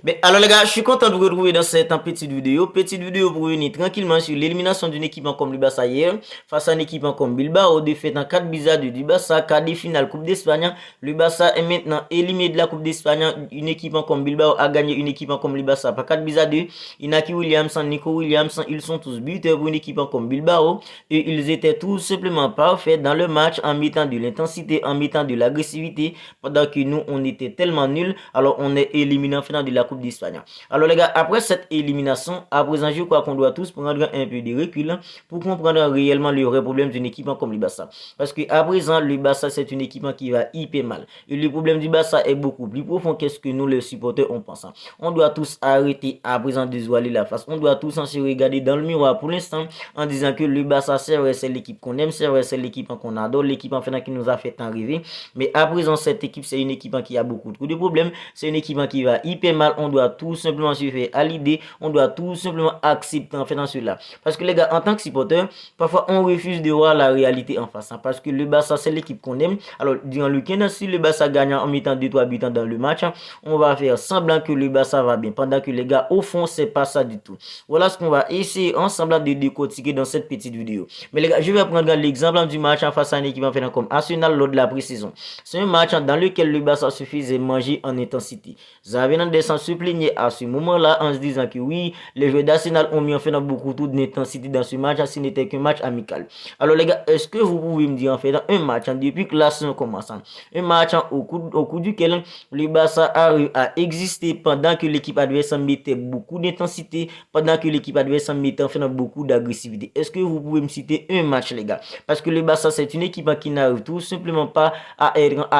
Ben, alors les gars, je suis content de vous retrouver dans cette petite vidéo. Petite vidéo pour venir tranquillement sur l'élimination d'une équipe comme le Barça hier face à une équipe comme Bilbao. Défaite en 4 buts à 2 du Barça, quart de finale Coupe d'Espagne. Le Barça est maintenant éliminé de la Coupe d'Espagne. Une équipe comme Bilbao a gagné une équipe comme le Barça par 4 buts à 2. Inaki Williams, Nico Williams, ils sont tous buteurs pour une équipe comme Bilbao. Et ils étaient tout simplement parfaits dans le match en mettant de l'intensité, en mettant de l'agressivité. Pendant que nous, on était tellement nuls. Alors on est éliminé en finale de la Coupe d'Espagne. Alors les gars, après cette élimination, à présent, je crois qu'on doit tous prendre un peu de recul pour comprendre réellement le vrai problème d'une équipe comme le Barça. Parce que à présent, le Barça, c'est une équipe qui va hyper mal. Et le problème du Barça est beaucoup plus profond qu'est-ce que nous, les supporters, on pense. On doit tous arrêter à présent de se voiler la face. On doit tous se regarder dans le miroir pour l'instant en disant que le Barça, c'est vrai, c'est l'équipe qu'on aime, c'est vrai, c'est l'équipe qu'on adore, l'équipe en fait qui nous a fait tant rêver. Mais à présent, cette équipe, c'est une équipe qui a beaucoup de problèmes. C'est une équipe qui va hyper mal. On doit tout simplement se faire à l'idée. On doit tout simplement accepter en fait dans cela. Parce que les gars, en tant que supporter, parfois on refuse de voir la réalité en face. Parce que le Barça, c'est l'équipe qu'on aime. Alors, durant le week-end, si le Barça gagne en mettant 2-3 buts dans le match, on va faire semblant que le Barça va bien. Pendant que les gars, au fond, c'est pas ça du tout. Voilà ce qu'on va essayer ensemble de décortiquer dans cette petite vidéo. Mais les gars, je vais prendre l'exemple du match en face à une équipe en fait comme Arsenal lors de la pré-saison. C'est un match dans lequel le Barça se faisait manger en intensité. Xavi Hernandez se plaignait à ce moment-là en se disant que oui, les joueurs d'Arsenal ont mis en fait beaucoup d'intensité dans ce match, ce n'était qu'un match amical. Alors les gars, est-ce que vous pouvez me dire en fait un match depuis que la saison commence, un match au cours duquel le Barça arrive à exister pendant que l'équipe adverse mettait beaucoup d'intensité, pendant que l'équipe adverse mettait en fait beaucoup d'agressivité. Est-ce que vous pouvez me citer un match les gars? Parce que le Barça c'est une équipe qui n'arrive tout simplement pas à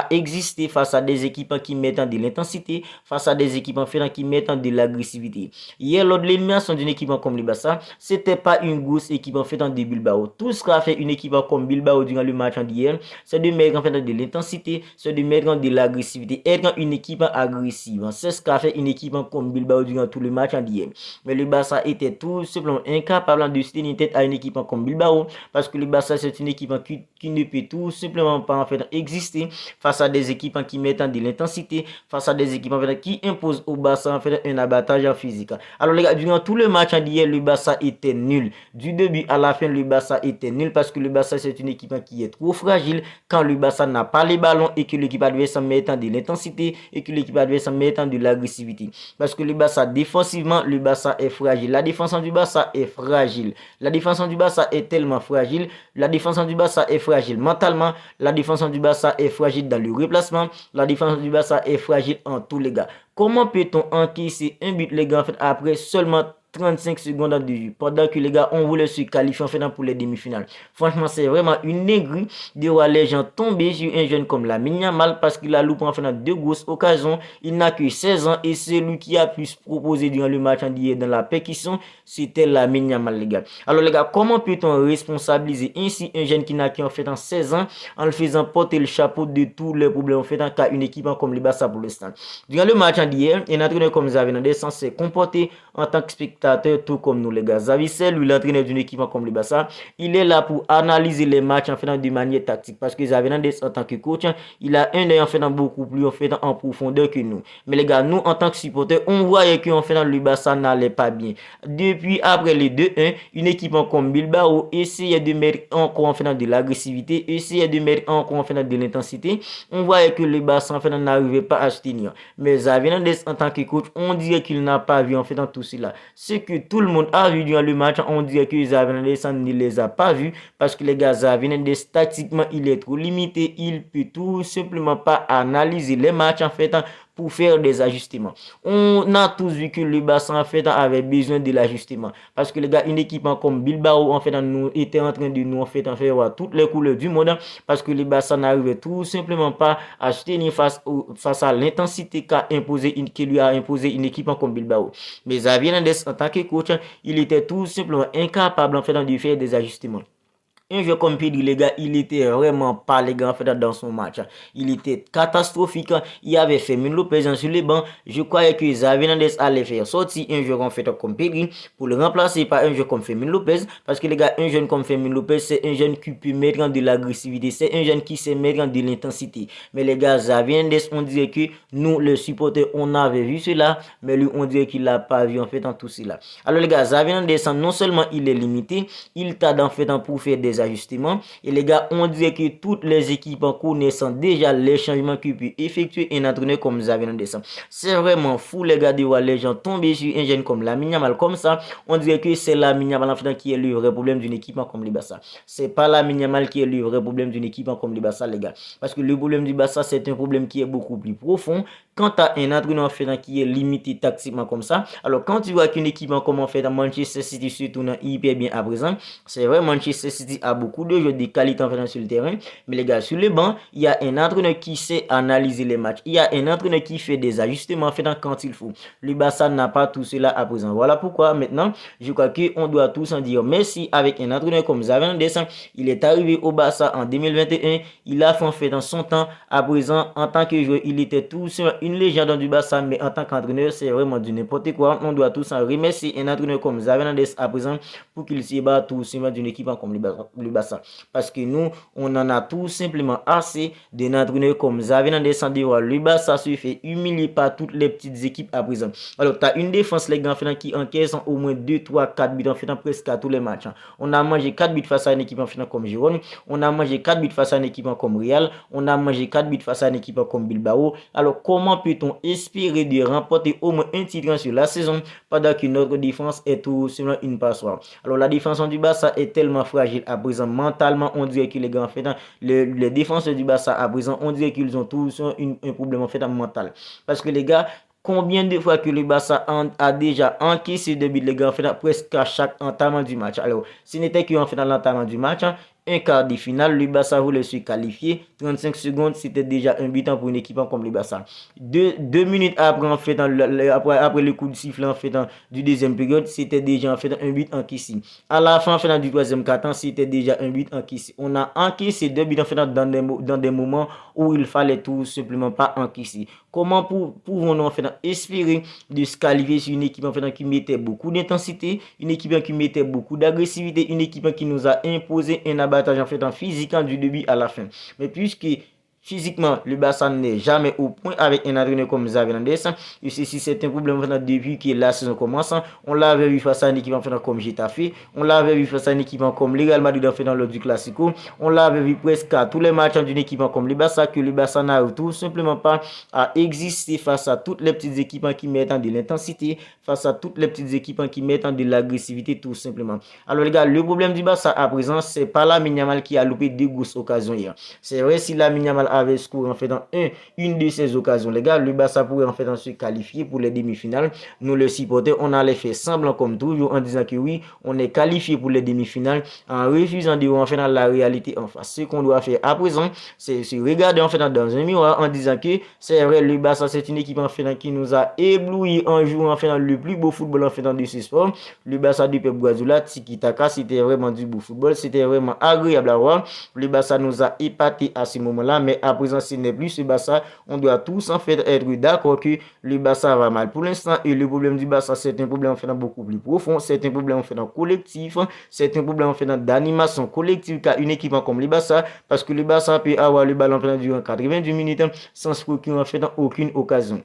exister face à des équipes qui mettent de l'intensité, face à des équipes qui mettent de l'agressivité. Hier, lors de l'élimination d'une équipe comme le Barça, c'était pas une grosse équipe en fait de Bilbao. Tout ce qu'a fait une équipe comme Bilbao durant le match d'hier, c'est de mettre en fait de l'intensité, c'est de mettre de l'agressivité, être une équipe agressive. C'est ce qu'a fait une équipe comme Bilbao durant tout le match d'hier. Mais le Barça était tout simplement incapable de se tenir tête à une équipe comme Bilbao parce que le Barça c'est une équipe qui ne peut tout simplement pas en fait exister face à des équipes qui mettent de l'intensité, face à des équipes en fait, qui imposent au Barça en fait un abattage physique. Alors les gars, durant tout le match d'hier, le Barça était nul. Du début à la fin, le Barça était nul parce que le Barça c'est une équipe qui est trop fragile quand le Barça n'a pas les ballons et que l'équipe adverse met de l'intensité et que l'équipe adverse met de l'agressivité. Parce que le Barça défensivement, le Barça est fragile. La défense du Barça est fragile. La défense du Barça est tellement fragile. La défense du Barça est fragile mentalement. La défense du Barça est fragile dans le replacement. La défense du Barça est fragile en tous les gars. Comment peut-on encaisser un but les gars en fait, après seulement 35 secondes de jeu, pendant que les gars on voulait se qualifier en fait pour les demi-finales. Franchement, c'est vraiment une négrie de voir les gens tomber sur un jeune comme Lamine Yamal parce qu'il a loupé en fait deux grosses occasions. Il n'a que 16 ans et c'est lui qui a pu se proposer durant le match d'hier dans la percussion, c'était Lamine Yamal les gars. Alors les gars, comment peut-on responsabiliser ainsi un jeune qui n'a qu'en fait 16 ans en le faisant porter le chapeau de tous les problèmes en fait qu'à une équipe comme le Barça pour l'instant. Durant le match d'hier, un entraîneur comme Xavi Hernandez s'est comporté en tant que spectateur tout comme nous les gars. Xavi c'est lui l'entraîneur d'une équipe comme le Barça. Il est là pour analyser les matchs en fait de manière tactique parce que Xavi Hernandez en tant que coach, il a un œil en fait beaucoup plus en fait en profondeur que nous. Mais les gars, nous en tant que supporters, on voyait que en fait le Barça n'allait pas bien. Depuis après les 2-1, une équipe comme Bilbao essayait de mettre encore en fait de l'agressivité, essayait de mettre encore en fait de l'intensité. On voyait que le Barça en fait n'arrivait pas à se tenir. Mais Xavi Hernandez en tant que coach, on dirait qu'il n'a pas vu en fait dans tout cela. Ce que tout le monde a vu durant le match, on dirait que Xavi Hernandez ne les a pas vus parce que les gars, Xavi Hernandez statiquement il est trop limité, il peut tout simplement pas analyser les matchs en fait pour faire des ajustements. On a tous vu que le Barça en fait avait besoin de l'ajustement parce que les gars, une équipe comme Bilbao en fait nous était en train de nous en fait faire toutes les couleurs du monde parce que le Barça n'arrivait tout simplement pas à se tenir face à l'intensité que lui a imposé une équipe comme Bilbao. Mais Xavi Hernandez en tant que coach, il était tout simplement incapable en fait de faire des ajustements. Un joueur comme Pedri, les gars, il était vraiment pas, les gars, en fait, dans son match. Il était catastrophique. Il avait fait Fermin Lopez sur les bancs. Je croyais que Xavi Hernandez allait faire sortir un joueur en fait comme Pedri pour le remplacer par un joueur comme Fermin Lopez. Parce que les gars, un jeune comme Fermin Lopez, c'est un jeune qui peut mettre de l'agressivité. C'est un jeune qui sait mettre de l'intensité. Mais les gars, Xavi Hernandez, on dirait que nous, les supporters, on avait vu cela. Mais lui, on dirait qu'il l'a pas vu en fait en tout cela. Alors les gars, Xavi Hernandez, non seulement il est limité, il t'a en fait pour faire des ajustements. Et les gars, on dirait que toutes les équipes en connaissant déjà les changements qu'il peut effectuer un entraîneur comme Xavi Hernandez. C'est vraiment fou les gars de voir les gens tomber sur un jeune comme Lamine Yamal comme ça. On dirait que c'est Lamine Yamal en fait qui est le vrai problème d'une équipe comme le Barça. C'est pas Lamine Yamal qui est le vrai problème d'une équipe comme le Barça les gars. Parce que le problème du Barça c'est un problème qui est beaucoup plus profond. Quand tu as un entraîneur en fait qui est limité tactiquement comme ça, alors quand tu vois qu'une équipe comme en fait Manchester City se tourne hyper bien à présent, c'est vrai Manchester City a beaucoup de joueurs de qualité en fait sur le terrain, mais les gars sur le banc, il y a un entraîneur qui sait analyser les matchs, il y a un entraîneur qui fait des ajustements en fait quand il faut. Le Barça n'a pas tout cela à présent. Voilà pourquoi maintenant, je crois qu'on doit tous en dire merci avec un entraîneur comme Xavi Hernandez. Il est arrivé au Barça en 2021, il a fait en fait dans son temps à présent en tant que joueur, il était tout sur une légende du Barça, mais en tant qu'entraîneur, c'est vraiment du n'importe quoi. On doit tous en remercier un entraîneur comme Xavi Hernandez à présent pour qu'il se bat tout simplement d'une équipe comme le Barça. Parce que nous, on en a tout simplement assez d'un entraîneur comme Xavi Hernandez sans dire le Barça se fait humilier par toutes les petites équipes à présent. Alors, tu as une défense, les gars, qui encaisse au moins 2, 3, 4 buts en fait presque à tous les matchs. On a mangé 4 buts face à une équipe en fait comme Girona. On a mangé 4 buts face à une équipe comme Real. On a mangé 4 buts face à une équipe comme Bilbao. Alors, comment peut-on espérer de remporter au moins un titre sur la saison pendant que notre défense est tout simplement une passoire? Alors la défense du Barça est tellement fragile à présent mentalement, on dirait que les gars en fait les défenseurs du Barça à présent on dirait qu'ils ont tous un problème en fait mental parce que les gars, combien de fois que le Barça a déjà encaissé des buts les gars en fait presque à chaque entamement du match. Alors ce n'était qu'en fait dans l'entamement du match, un quart de finale, le Barça voulait se qualifier. 35 secondes, c'était déjà un but pour une équipe comme le Barça. Deux minutes après, en fait, après le coup de sifflet en fait, du deuxième période, c'était déjà en fait un but encaissé. À la fin, en fait, du troisième quart-temps, c'était déjà un but encaissé. On a encaissé deux buts en fait, dans des moments où il fallait tout simplement pas encaisser. Comment pouvons-nous en fait espérer de se qualifier sur une équipe en fait, qui mettait beaucoup d'intensité, une équipe qui mettait beaucoup d'agressivité, une équipe qui nous a imposé un abattage en fait en physique du début à la fin. Mais puisque physiquement, le Barça n'est jamais au point avec un entraîneur comme Xavi Hernandez. Et ceci, c'est un problème depuis que la saison commence. On l'avait vu face à une équipe comme Getafe. On l'avait vu face à une équipe comme le Real Madrid dans le du Classico. On l'avait vu presque à tous les matchs d'une équipe comme le Barça, que le Barça n'arrive tout simplement pas à exister face à toutes les petites équipes qui mettent de l'intensité, face à toutes les petites équipes qui mettent de l'agressivité tout simplement. Alors les gars, le problème du Barça à présent, c'est pas Lamine Yamal qui a loupé deux grosses occasions hier. C'est vrai si Lamine Yamal avait scoré en fait dans une de ces occasions, les gars, le Barça pourrait en fait se qualifier pour les demi-finales. Nous les supporters, on allait faire semblant comme toujours en disant que oui, on est qualifié pour les demi-finales en refusant de en fait dans la réalité en face. Ce qu'on doit faire à présent, c'est se regarder en fait dans un miroir en disant que c'est vrai, le Barça c'est une équipe en fait qui nous a ébloui en jouant en fait dans le plus beau football en fait de ce sport. Le Barça de Pep Guardiola, Tiki Taka, c'était vraiment du beau football, c'était vraiment agréable à voir. Le Barça nous a épaté à ce moment-là, mais à présent ce n'est plus ce Barça. On doit tous en fait être d'accord que le Barça va mal pour l'instant et le problème du Barça c'est un problème en fait beaucoup plus profond, c'est un problème en fait collectif, c'est un problème en fait d'animation collective qu'a une équipe comme le Barça parce que le Barça peut avoir le ballon durant 90 minutes sans se procurer en fait aucune occasion.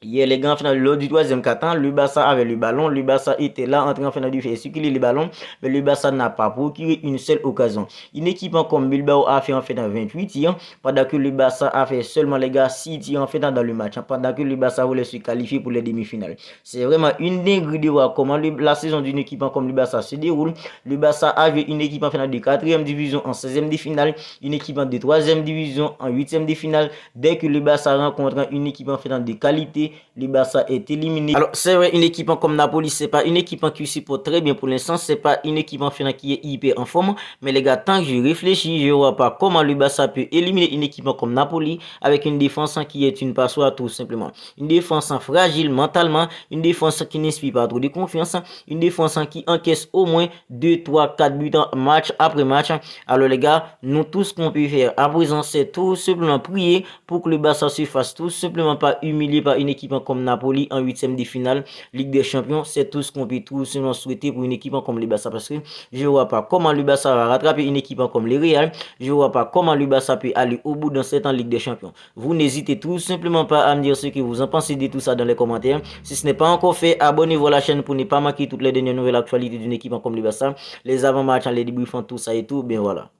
Hier, les gars, lors du troisième quart-temps, le Barça avait le ballon. Le Barça était là en train de faire circuler le ballon. Mais le Barça n'a pas procuré une seule occasion. Une équipe comme Bilbao a fait en fait 28 tirs. Pendant que le Barça a fait seulement, les gars, 6 tirs en fait dans le match. Pendant que le Barça voulait se qualifier pour les demi-finales. C'est vraiment une dinguerie de voir comment la saison d'une équipe comme le Barça se déroule. Le Barça a vu une équipe en fait de 4e division en 16e de finale. Une équipe de 3e division en 8e de finale. Dès que le Barça rencontre une équipe en fait de qualité, le Barça est éliminé. Alors c'est vrai, une équipe comme Napoli, c'est pas une équipe qui supporte très bien pour l'instant, c'est pas une équipe en finale qui est hyper en forme, mais les gars, tant que je réfléchis, je vois pas comment le Barça peut éliminer une équipe comme Napoli avec une défense qui est une passoire tout simplement. Une défense fragile mentalement, une défense qui n'inspire pas trop de confiance, une défense qui encaisse au moins 2, 3, 4 buts match après match. Alors les gars, nous tous ce qu'on peut faire à présent, c'est tout simplement prier pour que le Barça se fasse tout simplement pas humilié par une équipe comme Napoli en huitième de finale Ligue des Champions. C'est tout ce qu'on peut tout simplement souhaiter pour une équipe comme le Barça, parce que je vois pas comment le Barça va rattraper une équipe comme le Real. Je vois pas comment le Barça peut aller au bout dans cette en Ligue des Champions. Vous n'hésitez tout simplement pas à me dire ce que vous en pensez de tout ça dans les commentaires. Si ce n'est pas encore fait, abonnez-vous à la chaîne pour ne pas manquer toutes les dernières nouvelles actualités d'une équipe comme le Barça, les avant-matchs, les débriefs, tout ça et tout. Bien voilà.